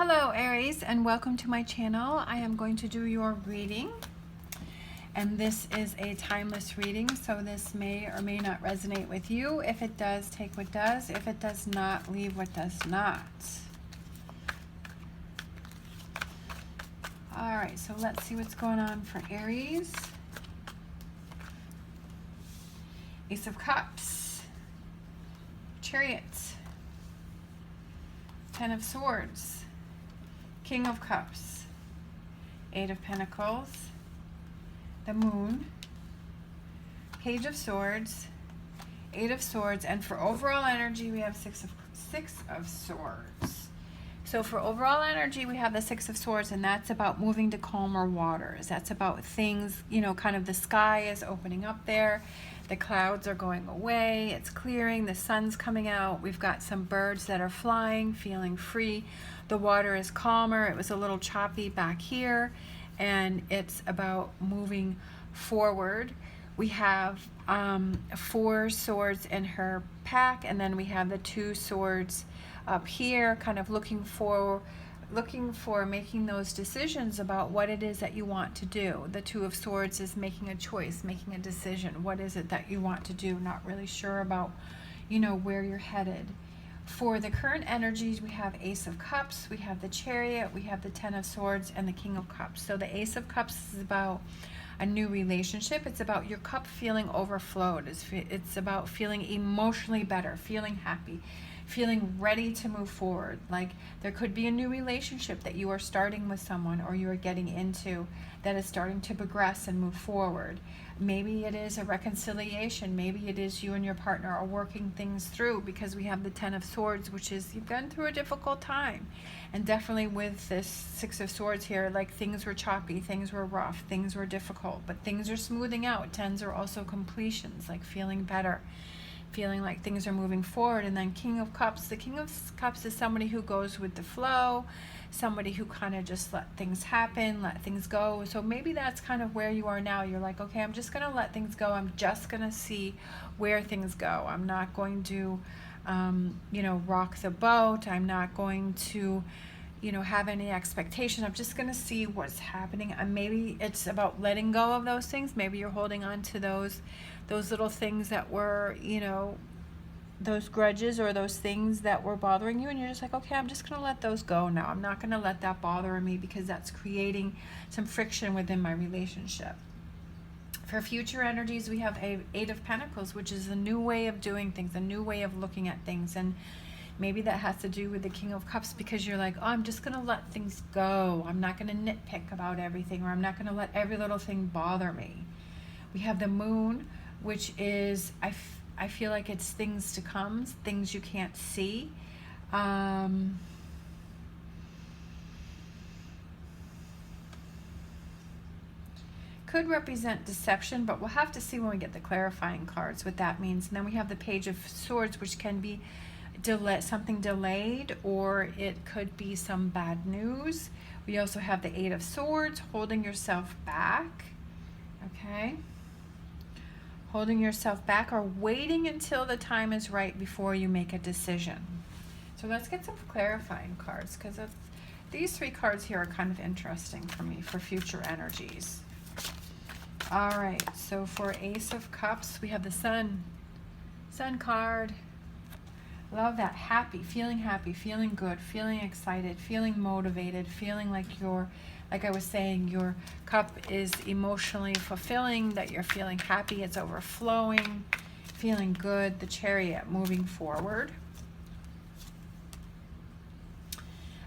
Hello Aries, and welcome to my channel. I am going to do your reading, and this is a timeless reading, so this may or may not resonate with you. If it does, take what does. If it does not, leave what does not. Alright, so let's see what's going on for Aries. Ace of Cups, Chariot, Ten of Swords, King of Cups, Eight of Pentacles, the Moon, Page of Swords, Eight of Swords, and for overall energy we have Six of Swords. So for overall energy we have the Six of Swords, and that's about moving to calmer waters. That's about things, you know, kind of the sky is opening up there. The clouds are going away, it's clearing, the sun's coming out, we've got some birds that are flying, feeling free. The water is calmer, it was a little choppy back here, and it's about moving forward. We have 4 swords in her pack, and then we have the 2 swords up here, kind of looking for making those decisions about what it is that you want to do. The Two of Swords is making a choice, making a decision. What is it that you want to do? Not really sure about, you know, where you're headed. For the current energies, we have Ace of Cups, we have the Chariot, we have the Ten of Swords, and the King of Cups. So the Ace of Cups is about a new relationship. It's about your cup feeling overflowed. It's about feeling emotionally better, feeling happy, feeling ready to move forward. Like there could be a new relationship that you are starting with someone, or you are getting into, that is starting to progress and move forward. Maybe it is a reconciliation. Maybe it is you and your partner are working things through, because we have the Ten of Swords, which is you've gone through a difficult time. And definitely with this Six of Swords here, like things were choppy, things were rough, things were difficult, but things are smoothing out. Tens are also completions, like feeling better, feeling like things are moving forward. And then King of Cups, the King of Cups is somebody who goes with the flow, somebody who kind of just let things happen, let things go. So maybe that's kind of where you are now. You're like, okay, I'm just going to let things go. I'm just going to see where things go. I'm not going to, you know, rock the boat. I'm not going to, you know, have any expectation. I'm just going to see what's happening. And maybe it's about letting go of those things. Maybe you're holding on to those little things that were, you know, those grudges or those things that were bothering you, and you're just like, okay, I'm just going to let those go now. I'm not going to let that bother me, because that's creating some friction within my relationship. For future energies, we have Eight of Pentacles, which is a new way of doing things, a new way of looking at things. And maybe that has to do with the King of Cups, because you're like, oh, I'm just going to let things go. I'm not going to nitpick about everything, or I'm not going to let every little thing bother me. We have the Moon, which is, I feel like it's things to come, things you can't see. Could represent deception, but we'll have to see when we get the clarifying cards what that means. And then we have the Page of Swords, which can be something delayed, or it could be some bad news. We also have the Eight of Swords, holding yourself back. Okay. Holding yourself back, or waiting until the time is right before you make a decision. So let's get some clarifying cards, because these 3 cards here are kind of interesting for me for future energies. All right, so for Ace of Cups, we have the Sun card. Love that. Happy, feeling good, feeling excited, feeling motivated, feeling like you're, like I was saying, your cup is emotionally fulfilling, that you're feeling happy, it's overflowing, feeling good. The Chariot, moving forward.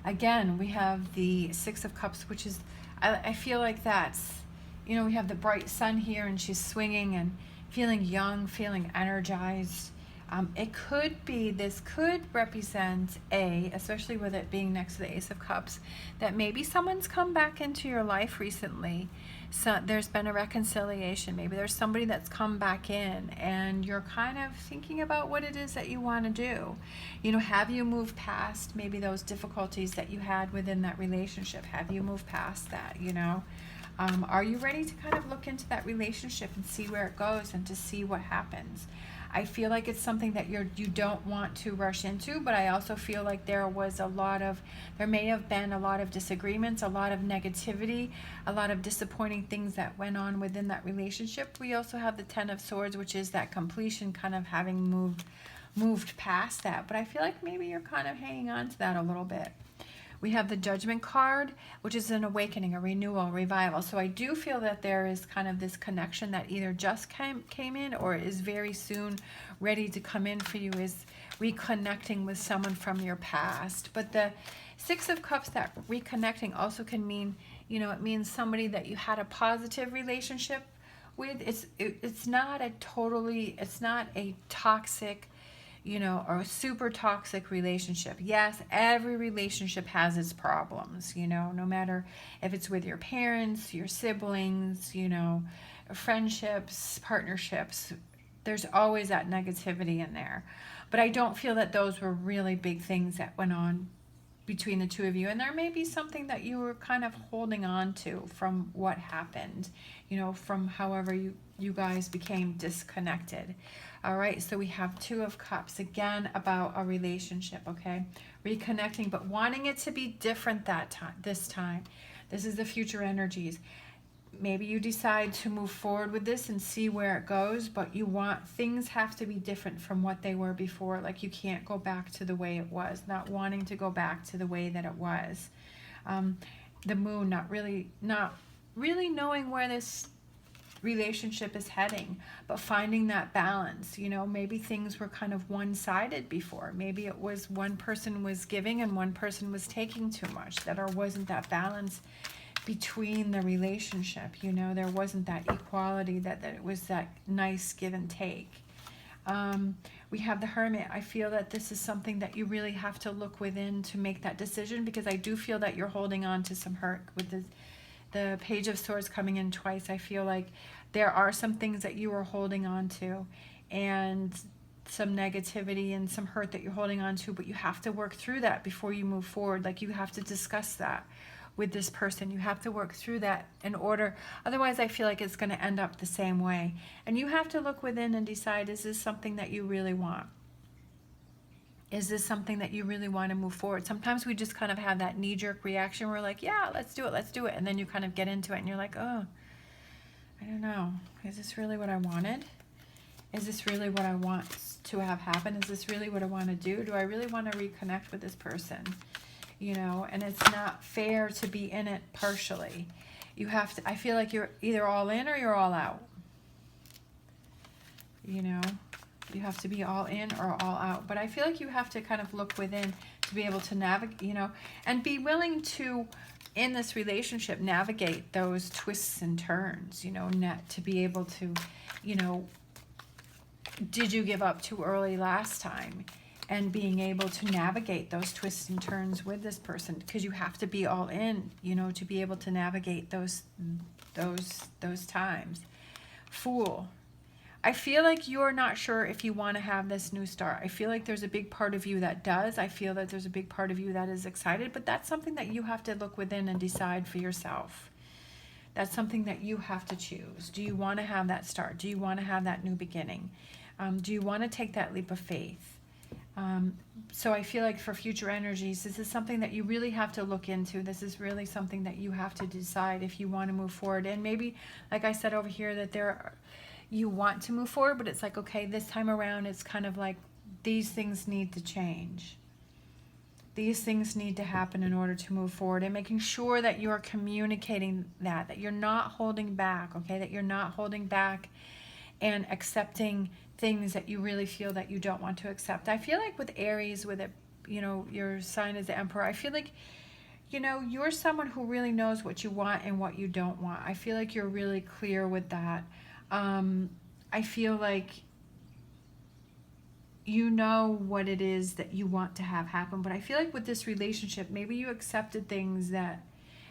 Again, we have the Six of Cups, which is, I feel like that's, you know, we have the bright sun here, and she's swinging and feeling young, feeling energized. It could be, this could represent especially with it being next to the Ace of Cups, that maybe someone's come back into your life recently. So there's been a reconciliation. Maybe there's somebody that's come back in, and you're kind of thinking about what it is that you want to do. You know, have you moved past maybe those difficulties that you had within that relationship? Have you moved past that, you know? Are you ready to kind of look into that relationship and see where it goes, and to see what happens? I feel like it's something that you don't want to rush into, but I also feel like there may have been a lot of disagreements, a lot of negativity, a lot of disappointing things that went on within that relationship. We also have the Ten of Swords, which is that completion, kind of having moved past that. But I feel like maybe you're kind of hanging on to that a little bit. We have the Judgment card, which is an awakening, a renewal, a revival. So I do feel that there is kind of this connection that either just came in or is very soon ready to come in for you, is reconnecting with someone from your past. But the Six of Cups, that reconnecting also can mean, it means somebody that you had a positive relationship with. It's not a toxic, or a super toxic relationship. Yes, every relationship has its problems, no matter if it's with your parents, your siblings, friendships, partnerships, there's always that negativity in there. But I don't feel that those were really big things that went on between the two of you. And there may be something that you were kind of holding on to from what happened, from however you guys became disconnected. All right, so we have Two of Cups, again, about a relationship, okay? Reconnecting, but wanting it to be different this time. This is the future energies. Maybe you decide to move forward with this and see where it goes, but things have to be different from what they were before. Like, you can't go back to the way it was, not wanting to go back to the way that it was. The Moon, not really knowing where this relationship is heading, but finding that balance. Maybe things were kind of one-sided before. Maybe it was one person was giving and one person was taking too much, that there wasn't that balance between the relationship. There wasn't that equality, that it was that nice give and take. We have the Hermit. I feel that this is something that you really have to look within to make that decision, because I do feel that you're holding on to some hurt with the Page of Swords coming in twice. I feel like there are some things that you are holding on to, and some negativity and some hurt that you're holding on to, but you have to work through that before you move forward. Like, you have to discuss that with this person. You have to work through that in order. Otherwise, I feel like it's going to end up the same way. And you have to look within and decide, is this something that you really want? Is this something that you really want to move forward? Sometimes we just kind of have that knee-jerk reaction. We're like, yeah, let's do it. And then you kind of get into it and you're like, oh, I don't know. Is this really what I wanted? Is this really what I want to have happen? Is this really what I want to do? Do I really want to reconnect with this person? And it's not fair to be in it partially. I feel like you're either all in or you're all out. You have to be all in or all out. But I feel like you have to kind of look within to be able to navigate, and be willing to, in this relationship, navigate those twists and turns, to be able to, did you give up too early last time? And being able to navigate those twists and turns with this person, because you have to be all in, to be able to navigate those times. Fool. I feel like you're not sure if you want to have this new start. I feel like there's a big part of you that does. I feel that there's a big part of you that is excited, but that's something that you have to look within and decide for yourself. That's something that you have to choose. Do you want to have that start? Do you want to have that new beginning? Do you want to take that leap of faith? So I feel like for future energies, this is something that you really have to look into. This is really something that you have to decide if you want to move forward. And maybe, like I said over here, that you want to move forward, but it's like, okay, this time around, it's kind of like these things need to change. These things need to happen in order to move forward, and making sure that you're communicating that you're not holding back, okay, that you're not holding back and accepting things that you really feel that you don't want to accept. I feel like with Aries, with it, your sign is the Emperor, I feel like, you're someone who really knows what you want and what you don't want. I feel like you're really clear with that. I feel like you know what it is that you want to have happen, but I feel like with this relationship, maybe you accepted things that,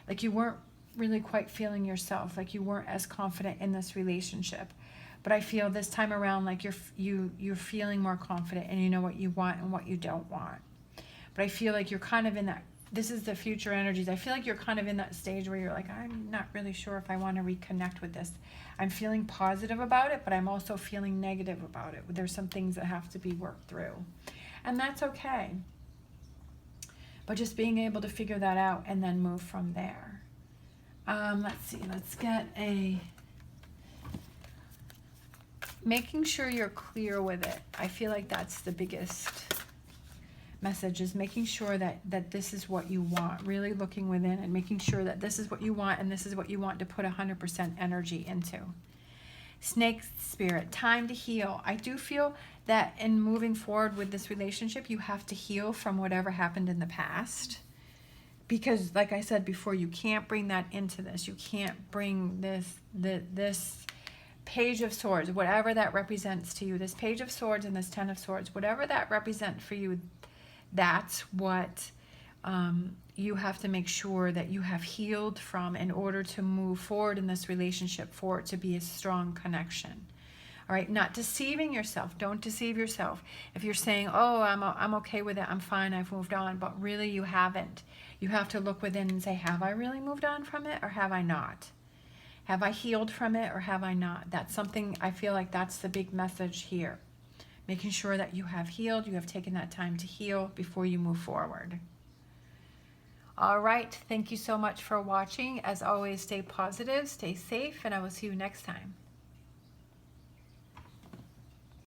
like, you weren't really quite feeling yourself, like you weren't as confident in this relationship. But I feel this time around like you're feeling more confident, and you know what you want and what you don't want. But I feel like you're kind of in that this is the future energies. I feel like you're kind of in that stage where you're like, I'm not really sure if I want to reconnect with this. I'm feeling positive about it, but I'm also feeling negative about it. There's some things that have to be worked through. And that's okay. But just being able to figure that out and then move from there. Let's see, let's get a... Making sure you're clear with it. I feel like that's the biggest message, is making sure that this is what you want. Really looking within and making sure that this is what you want and this is what you want to put 100% energy into. Snake spirit, time to heal. I do feel that in moving forward with this relationship, you have to heal from whatever happened in the past. Because like I said before, you can't bring that into this. You can't bring this Page of Swords, whatever that represents to you, this Page of Swords and this Ten of Swords, whatever that represents for you, that's what you have to make sure that you have healed from in order to move forward in this relationship, for it to be a strong connection. All right, not deceiving yourself. Don't deceive yourself. If you're saying, oh, I'm okay with it, I'm fine, I've moved on, but really you haven't. You have to look within and say, have I really moved on from it or have I not? Have I healed from it or have I not? That's something, I feel like that's the big message here. Making sure that you have healed, you have taken that time to heal before you move forward. All right, thank you so much for watching. As always, stay positive, stay safe, and I will see you next time.